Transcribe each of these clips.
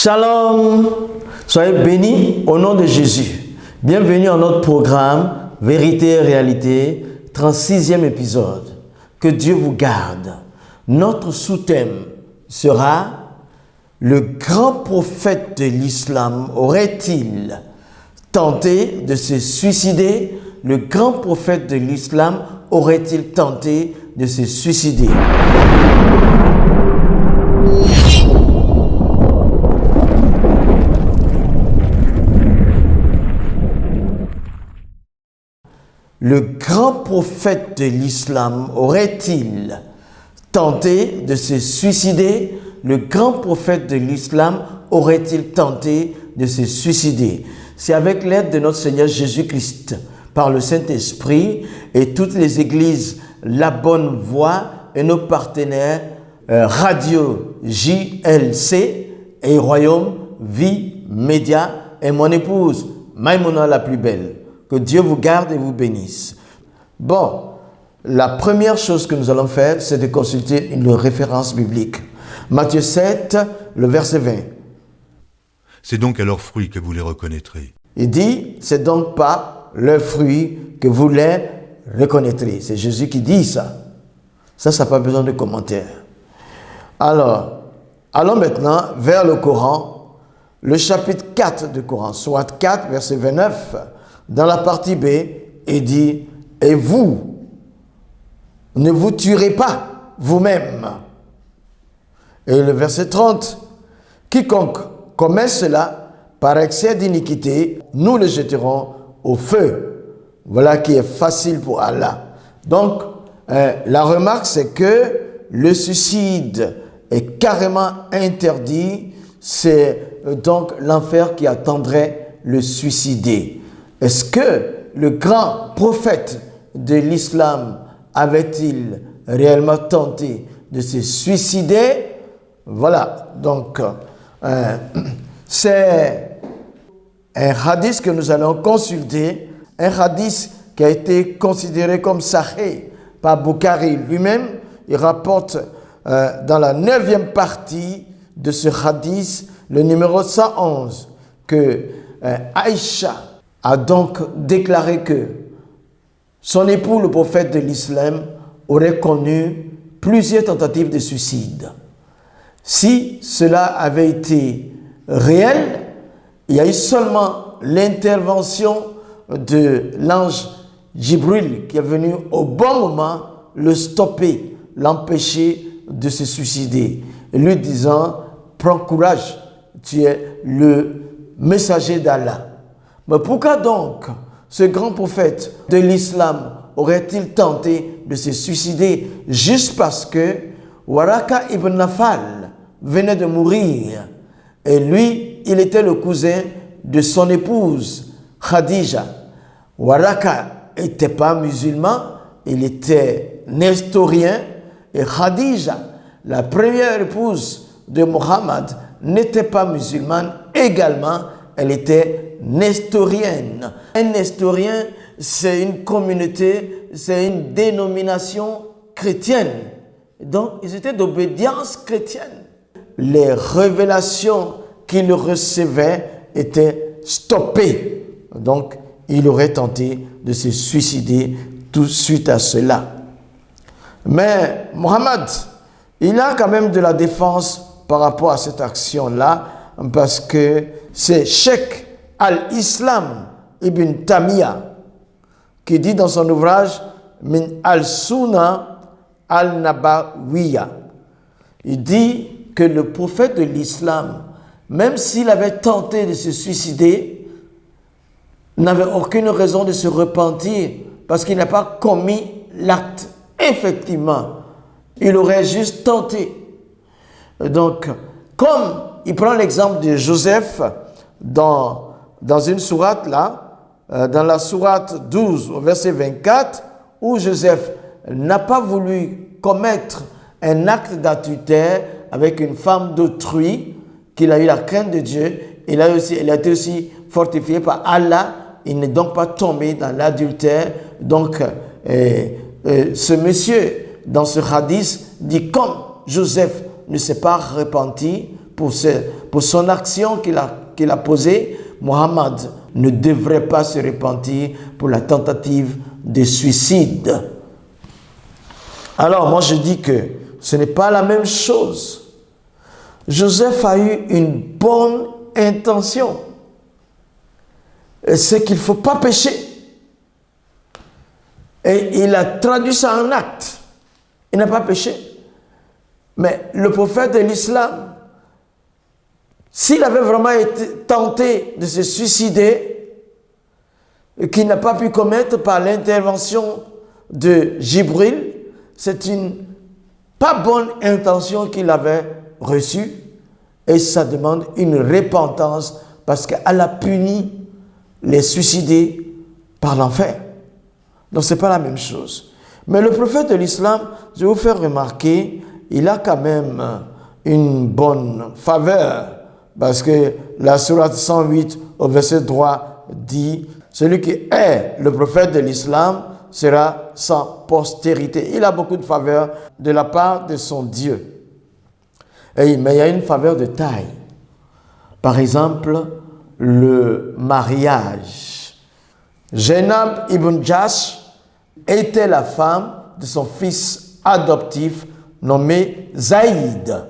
Shalom, soyez bénis au nom de Jésus. Bienvenue à notre programme Vérité et Réalité, 36e épisode. Que Dieu vous garde. Notre sous-thème sera: le grand prophète de l'islam aurait-il tenté de se suicider? Le grand prophète de l'islam aurait-il tenté de se suicider? Le grand prophète de l'islam aurait-il tenté de se suicider? Le grand prophète de l'islam aurait-il tenté de se suicider? C'est avec l'aide de notre Seigneur Jésus-Christ, par le Saint-Esprit et toutes les églises La Bonne Voix et nos partenaires Radio JLC et Royaume Vie Média et mon épouse Maïmona la plus belle. Que Dieu vous garde et vous bénisse. Bon, la première chose que nous allons faire, c'est de consulter une référence biblique. Matthieu 7, le verset 20. C'est donc à leurs fruits que vous les reconnaîtrez. Il dit, c'est donc par leurs fruits que vous les reconnaîtrez. C'est Jésus qui dit ça. Ça n'a pas besoin de commentaires. Alors, allons maintenant vers le Coran, le chapitre 4 du Coran, soit 4, verset 29. Dans la partie B, il dit: et vous, ne vous tuerez pas vous-même. Et le verset 30, quiconque commet cela par excès d'iniquité, nous le jeterons au feu. Voilà qui est facile pour Allah. Donc, la remarque, c'est que le suicide est carrément interdit. C'est donc l'enfer qui attendrait le suicider. Est-ce que le grand prophète de l'islam avait-il réellement tenté de se suicider? Voilà, donc c'est un hadith que nous allons consulter, un hadith qui a été considéré comme sahih par Bukhari lui-même. Il rapporte dans la 9e partie de ce hadith, le numéro 111, que Aïcha a donc déclaré que son époux, le prophète de l'islam, aurait connu plusieurs tentatives de suicide. Si cela avait été réel, il y a eu seulement l'intervention de l'ange Jibril qui est venu au bon moment le stopper, l'empêcher de se suicider, lui disant: prends courage, tu es le messager d'Allah. Mais pourquoi donc ce grand prophète de l'islam aurait-il tenté de se suicider juste parce que Waraka ibn Nafal venait de mourir et lui, il était le cousin de son épouse Khadija. Waraka n'était pas musulman, il était nestorien, et Khadija, la première épouse de Mohammed, n'était pas musulmane également, elle était nestorienne. Un nestorien, c'est une communauté, c'est une dénomination chrétienne. Donc, ils étaient d'obédience chrétienne. Les révélations qu'ils recevaient étaient stoppées. Donc, il aurait tenté de se suicider tout suite à cela. Mais Mohammed, il a quand même de la défense par rapport à cette action-là, parce que c'est Cheikh al-Islam ibn Tamiya qui dit dans son ouvrage Min al-Sunna al-Nabawiya, il dit que le prophète de l'islam, même s'il avait tenté de se suicider, n'avait aucune raison de se repentir parce qu'il n'a pas commis l'acte. Effectivement, il aurait juste tenté. Donc, comme il prend l'exemple de Joseph dans une sourate là, dans la sourate 12 au verset 24, où Joseph n'a pas voulu commettre un acte d'adultère avec une femme d'autrui, qu'il a eu la crainte de Dieu, il a été aussi fortifié par Allah, il n'est donc pas tombé dans l'adultère. Donc, ce monsieur, dans ce hadith, dit: comme Joseph ne s'est pas repenti pour pour son action qu'il a posée, Mohammed ne devrait pas se repentir pour la tentative de suicide. Alors moi je dis que ce n'est pas la même chose. Joseph a eu une bonne intention. C'est qu'il ne faut pas pécher. Et il a traduit ça en acte. Il n'a pas péché. Mais le prophète de l'islam, s'il avait vraiment été tenté de se suicider, qu'il n'a pas pu commettre par l'intervention de Jibril, c'est une pas bonne intention qu'il avait reçue, et ça demande une repentance parce qu'elle punit les suicidés par l'enfer. Donc ce n'est pas la même chose. Mais le prophète de l'islam, je vais vous faire remarquer, il a quand même une bonne faveur, parce que la sourate 108 au verset 3 dit « Celui qui est le prophète de l'islam sera sans postérité. » Il a beaucoup de faveur de la part de son Dieu. Mais il y a une faveur de taille. Par exemple, le mariage. Zainab ibn Jahsh était la femme de son fils adoptif nommé Zaïd.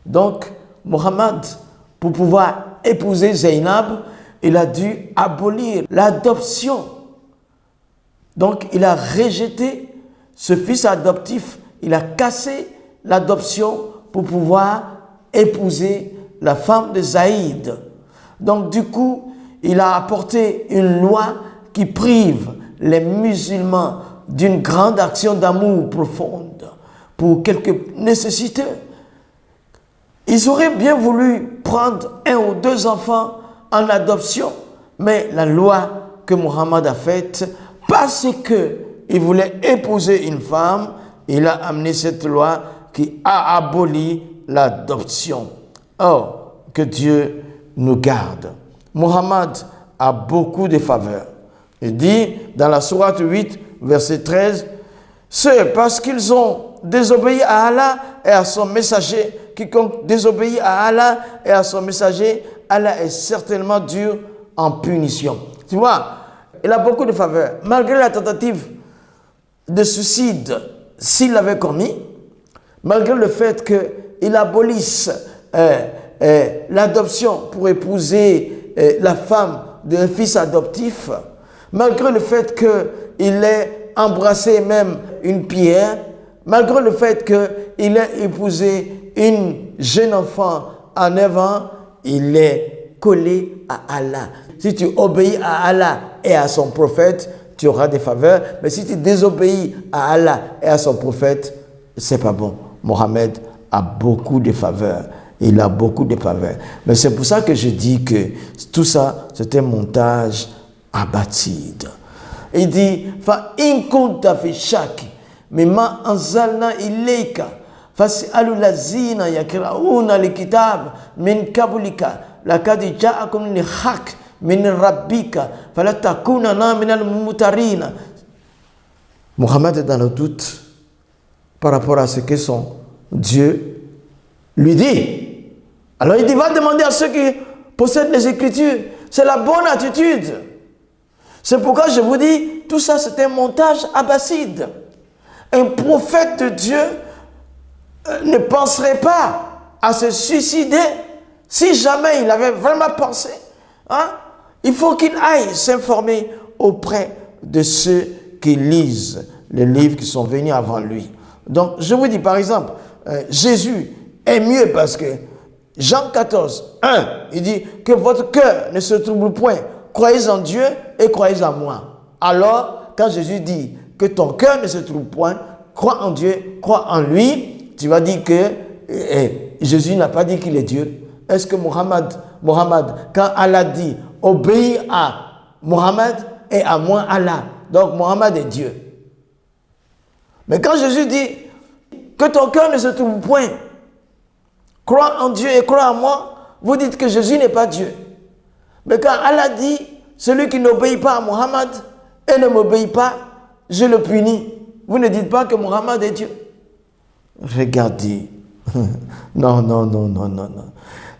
Donc, Mohammed, pour pouvoir épouser Zainab, il a dû abolir l'adoption. Donc, il a rejeté ce fils adoptif. Il a cassé l'adoption pour pouvoir épouser la femme de Zaïd. Donc, du coup, il a apporté une loi qui prive les musulmans d'une grande action d'amour profonde pour quelques nécessités. Ils auraient bien voulu prendre 1 ou 2 enfants en adoption, mais la loi que Mohammed a faite, parce qu'il voulait épouser une femme, il a amené cette loi qui a aboli l'adoption. Oh, que Dieu nous garde. Mohammed a beaucoup de faveurs. Il dit dans la sourate 8, verset 13, « C'est parce qu'ils ont désobéi à Allah et à son messager. Quiconque désobéit à Allah et à son messager, Allah est certainement dur en punition. » Tu vois, il a beaucoup de faveurs. Malgré la tentative de suicide, s'il l'avait commis, malgré le fait qu'il abolisse l'adoption pour épouser la femme d'un fils adoptif, malgré le fait qu'il ait embrassé même une pierre, malgré le fait qu'il ait épousé une jeune enfant à 9 ans, il est collé à Allah. Si tu obéis à Allah et à son prophète, tu auras des faveurs. Mais si tu désobéis à Allah et à son prophète, c'est pas bon. Mohammed a beaucoup de faveurs. Il a beaucoup de faveurs. Mais c'est pour ça que je dis que tout ça, c'est un montage abatide. Il dit, fa in kunta fi shaki mimma anzalna ilayka fas'alu lazina yakrauna alkitab min qablika laqad ja'akum al-haqq min rabbika fala takunanna min al-mumtarin. Mohammed est dans le doute par rapport à ce que son Dieu lui dit. Alors il dit, va demander à ceux qui possèdent les Écritures. C'est la bonne attitude. C'est pourquoi je vous dis, tout ça c'est un montage abbasside. Un prophète de Dieu ne penserait pas à se suicider si jamais il avait vraiment pensé. Hein? Il faut qu'il aille s'informer auprès de ceux qui lisent les livres qui sont venus avant lui. Donc je vous dis par exemple, Jésus est mieux parce que Jean 14, 1, il dit que votre cœur ne se trouble point. Croyez en Dieu et croyez en moi. Alors, quand Jésus dit que ton cœur ne se trouble point, crois en Dieu, crois en lui, tu vas dire que Jésus n'a pas dit qu'il est Dieu. Est-ce que Mohammed, quand Allah dit obéis à Mohammed et à moi Allah, donc Mohammed est Dieu. Mais quand Jésus dit que ton cœur ne se trouble point, crois en Dieu et crois en moi, vous dites que Jésus n'est pas Dieu. Mais quand Allah dit, celui qui n'obéit pas à Mohammed et ne m'obéit pas, je le punis. Vous ne dites pas que Mohammed est Dieu. Regardez. Non.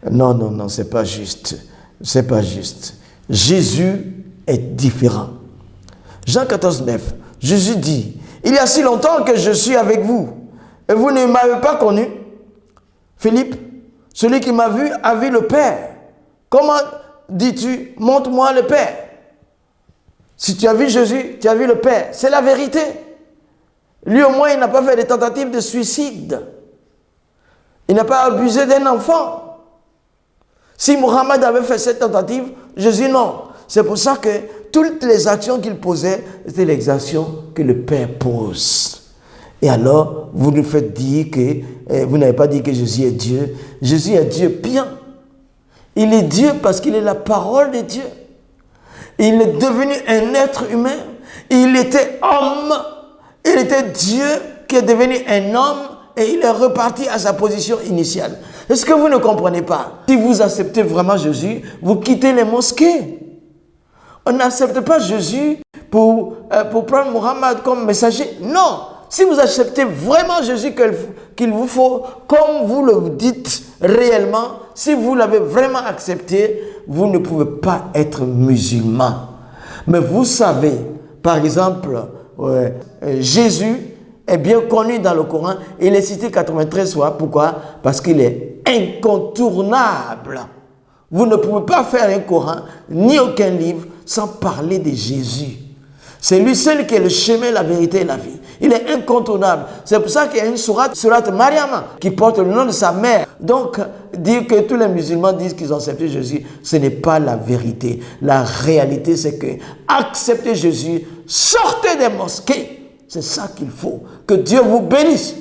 Non, non, non, c'est pas juste. C'est pas juste. Jésus est différent. Jean 14, 9, Jésus dit, il y a si longtemps que je suis avec vous, et vous ne m'avez pas connu. Philippe, celui qui m'a vu a vu le Père. Comment dis-tu, montre-moi le Père? Si tu as vu Jésus, tu as vu le Père. C'est la vérité. Lui au moins, il n'a pas fait des tentatives de suicide. Il n'a pas abusé d'un enfant. Si Mohammed avait fait cette tentative, Jésus non. C'est pour ça que toutes les actions qu'il posait, c'était les actions que le Père pose. Et alors, vous nous faites dire que, vous n'avez pas dit que Jésus est Dieu. Jésus est Dieu bien. Il est Dieu parce qu'il est la parole de Dieu. Il est devenu un être humain. Il était homme. Il était Dieu qui est devenu un homme et il est reparti à sa position initiale. Est-ce que vous ne comprenez pas? Si vous acceptez vraiment Jésus, vous quittez les mosquées. On n'accepte pas Jésus pour prendre Mohammed comme messager. Non. Si vous acceptez vraiment Jésus qu'il vous faut, comme vous le dites réellement, si vous l'avez vraiment accepté, vous ne pouvez pas être musulman. Mais vous savez, par exemple, Jésus est bien connu dans le Coran. Il est cité 93 fois. Pourquoi? Parce qu'il est incontournable. Vous ne pouvez pas faire un Coran, ni aucun livre, sans parler de Jésus. C'est lui seul qui est le chemin, la vérité et la vie. Il est incontournable. C'est pour ça qu'il y a une sourate Mariam qui porte le nom de sa mère. Donc, dire que tous les musulmans disent qu'ils ont accepté Jésus, ce n'est pas la vérité. La réalité, c'est que acceptez Jésus, sortez des mosquées. C'est ça qu'il faut. Que Dieu vous bénisse.